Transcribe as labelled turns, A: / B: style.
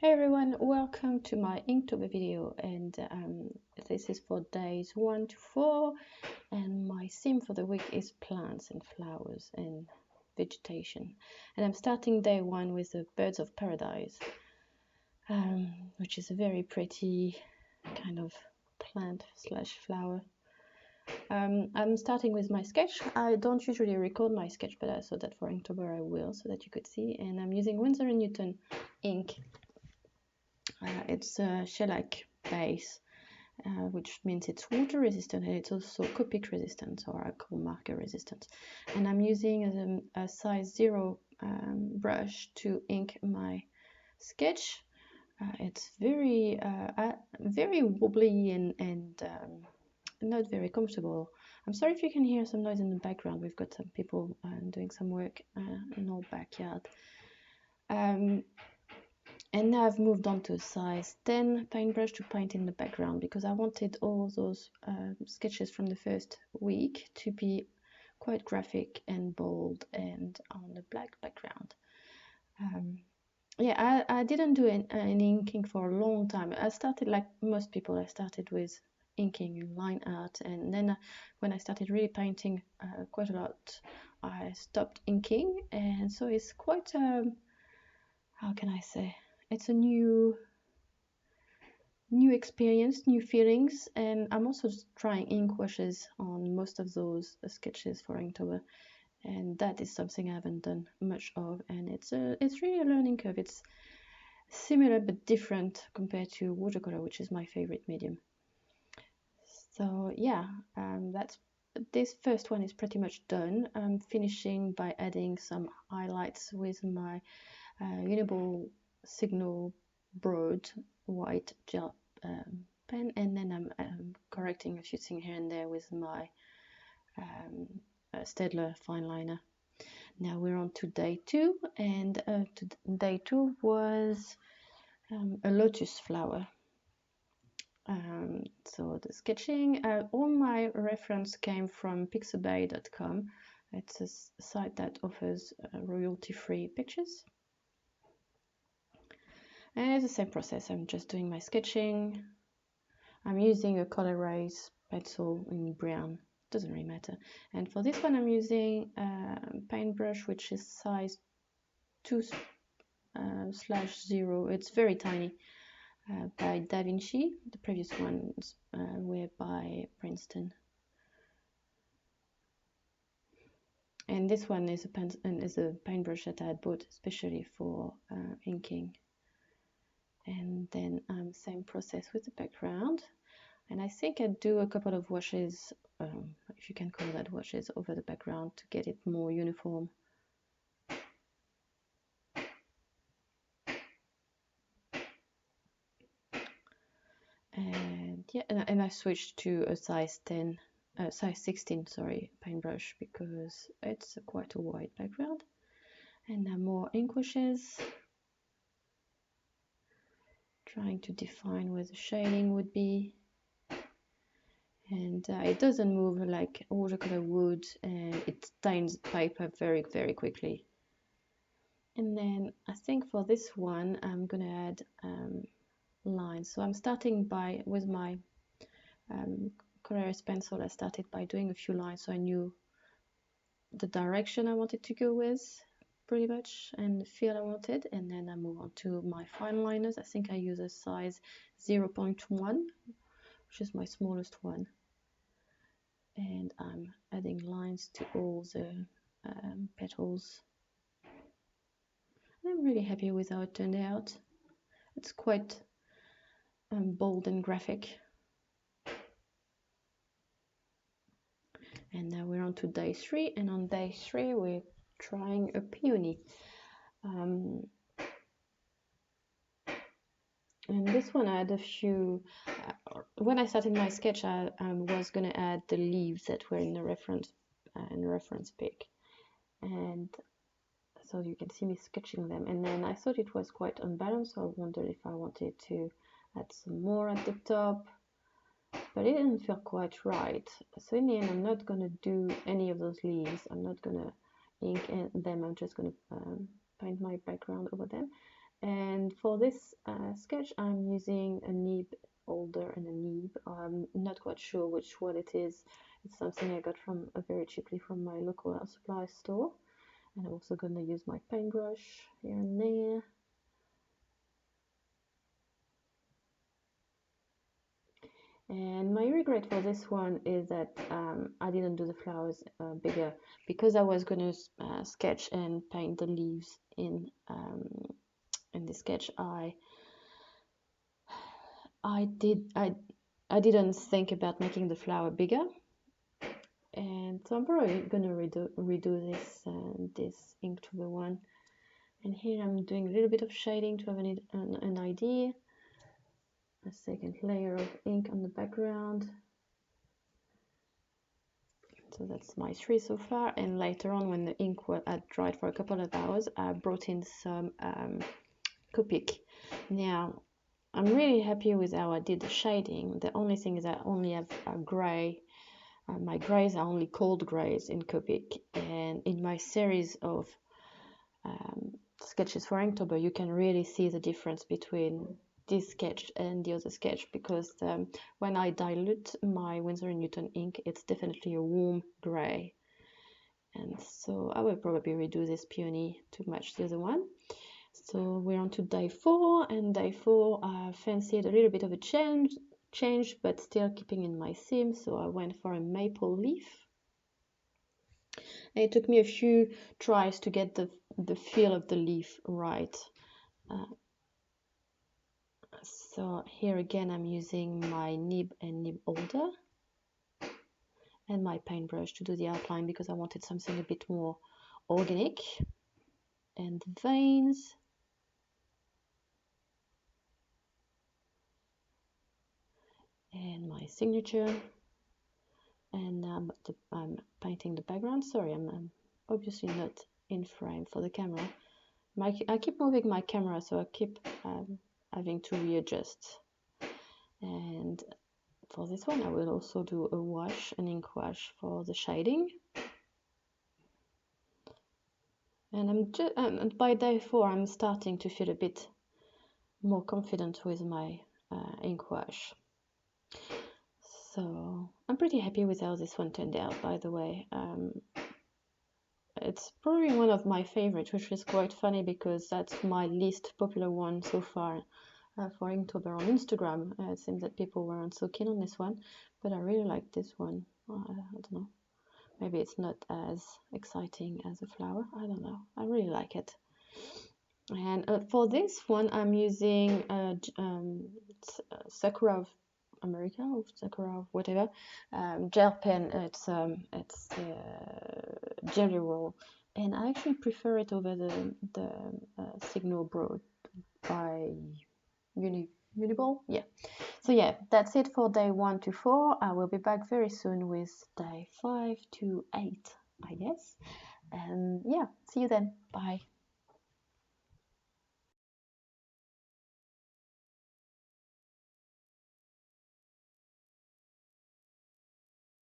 A: Hey everyone, welcome to my Inktober video, and this is for days 1 to 4, and my theme for the week is plants and flowers and vegetation. And I'm starting day 1 with the Birds of Paradise, which is a very pretty kind of plant slash flower. I'm starting with my sketch. I don't usually record my sketch, but I thought that for Inktober I will, so that you could see. And I'm using Winsor & Newton ink. It's a shellac base, which means it's water resistant, and it's also Copic resistant, or I call marker resistant. And I'm using a size 0 brush to ink my sketch. It's very wobbly and not very comfortable. I'm sorry if you can hear some noise in the background. We've got some people doing some work in our backyard. And now I've moved on to a size 10 paintbrush to paint in the background, because I wanted all those sketches from the first week to be quite graphic and bold and on the black background. Yeah, I didn't do any inking for a long time. I started, like most people, I started with inking and line art, and then when I started really painting quite a lot, I stopped inking, and so it's quite how can I say, it's a new experience, new feelings, and I'm also trying ink washes on most of those sketches for Inktober, and that is something I haven't done much of, and it's really a learning curve. It's similar but different compared to watercolor, which is my favorite medium. So yeah, this first one is pretty much done. I'm finishing by adding some highlights with my Uniball signo broad white gel pen, and then I'm correcting a few things here and there with my Staedler fine liner. Now we're on to day 2, and day 2 was a lotus flower. So the sketching, all my reference came from pixabay.com. It's a site that offers royalty-free pictures. And it's the same process. I'm just doing my sketching. I'm using a color race pencil in brown, doesn't really matter. And for this one I'm using a paintbrush which is size 2/0. It's very tiny, by DaVinci. The previous ones were by Princeton. And this one is a paintbrush that I had bought especially for inking. And then same process with the background, and I think I'd do a couple of washes, if you can call that washes, over the background to get it more uniform. And yeah, and I switched to a size 16, sorry, paintbrush, because it's quite a wide background. And now more ink washes, trying to define where the shading would be. And it doesn't move like watercolor would, and it stains paper very, very quickly. And then I think for this one I'm gonna add lines. So I'm starting with my colorist pencil. I started by doing a few lines, so I knew the direction I wanted to go with, pretty much, and the feel I wanted. And then I move on to my fine liners. I think I use a size 0.1, which is my smallest one. And I'm adding lines to all the petals. And I'm really happy with how it turned out. It's quite bold and graphic. And now we're on to day 3, and on day 3 we're trying a peony. And this one I had a few, when I started my sketch I was going to add the leaves that were in the reference pic, and so you can see me sketching them, and then I thought it was quite unbalanced, so I wondered if I wanted to add some more at the top, but it didn't feel quite right. So in the end I'm not going to do any of those leaves. I'm not going to ink them. I'm just going to paint my background over them. And for this sketch, I'm using a nib holder and a nib. I'm not quite sure which one it is. It's something I got from very cheaply from my local art supply store. And I'm also going to use my paintbrush here and there. And my regret for this one is that I didn't do the flowers bigger, because I was going to sketch and paint the leaves in the sketch. I didn't think about making the flower bigger, and so I'm probably going to redo this Inktober one. And here I'm doing a little bit of shading to have an idea. A second layer of ink on the background. So that's my 3 so far, and later on, when the ink had dried for a couple of hours, I brought in some Copic. Now, I'm really happy with how I did the shading. The only thing is I only have a grey. My greys are only cold greys in Copic, and in my series of sketches for Inktober, you can really see the difference between this sketch and the other sketch, because when I dilute my Winsor & Newton ink, it's definitely a warm grey, and so I will probably redo this peony to match the other one. So we're on to day 4, and day 4 I fancied a little bit of a change, but still keeping in my theme, so I went for a maple leaf. And it took me a few tries to get the feel of the leaf right. So here again I'm using my nib and nib holder and my paintbrush to do the outline, because I wanted something a bit more organic. And the veins. And my signature. And I'm painting the background. Sorry, I'm obviously not in frame for the camera. I keep moving my camera, so I keep having to readjust. And for this one, I will also do a wash, an ink wash for the shading. And by day 4, I'm starting to feel a bit more confident with my ink wash. So I'm pretty happy with how this one turned out, by the way. It's probably one of my favorites, which is quite funny, because that's my least popular one so far for Inktober on Instagram. It seems that people weren't so keen on this one, but I really like this one. I don't know. Maybe it's not as exciting as a flower. I don't know. I really like it. And for this one, I'm using Sakura of America, or Sakura of whatever, gel pen. It's Gelly Roll, and I actually prefer it over the Signo Broad by Uniball. Yeah. So yeah, that's it for day 1 to 4. I will be back very soon with day 5 to 8, I guess. And yeah, see you then. Bye.